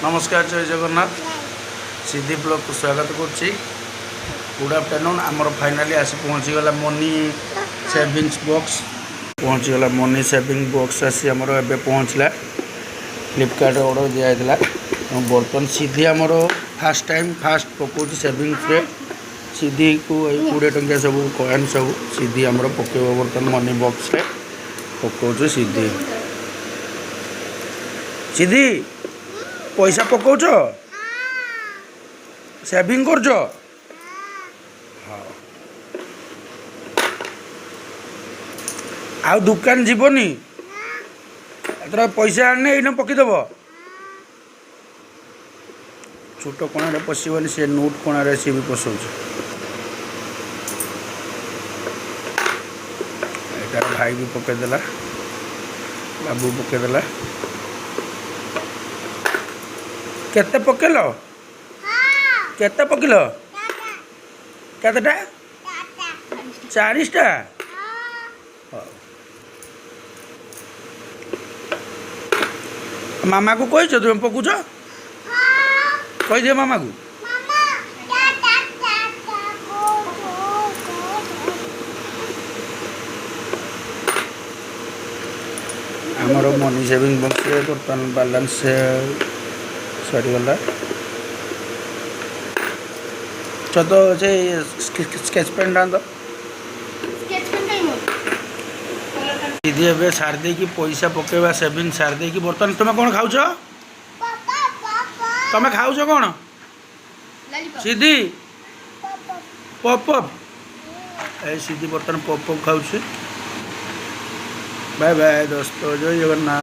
नमस्कार जय जगन्नाथ सिद्धि ब्लॉग को स्वागत करुच्ची। Good afternoon. आमर फाइनाली आसी पहुँचीगला मनी सेविंग्स बॉक्स पहुँचीगला मनी सेविंग बॉक्स आसी आमर एबे पहुँचला। फ्लिपकार्ट ऑर्डर दिया बर्तन सिद्धि आमर फास्ट टाइम फास्ट पकाउची सेविंग्स रे सिद्धि को 20 टंकिया सब कॉइन सब सिद्धि आमर पकेब बर्तन मनी बॉक्स रे पकाउची सिद्धि। सिद्धि पैसा पकाउछ सेविंग करछ। आ दुकान जीवनी एतर पैसा आने एने पकीदेव। छोट कोणारे पशिबनी से नोट कोणारे सी भी पशौछ। एटार भाई भी पकेदेला बाबू पकेदेला। केते पकेल केते पकेल केतेटा 40टा। मामा को कही तुम पकुच कही दियो मामा को। आमर मनी सेविंग बॉक्स बर्तमान बैलेंस सरीगला। तो से स्केच पेन डाल दो दीदी। ए सार दे कि पैसा पकेबा सेविंग सार दे कि बर्तमान तुम कौन खाऊ तुम खाऊ कौन सिद्धि पप पप ए सिद्धि बर्तमान पप पप खाऊ। बाय बाय दोस्तों जय जगन्नाथ।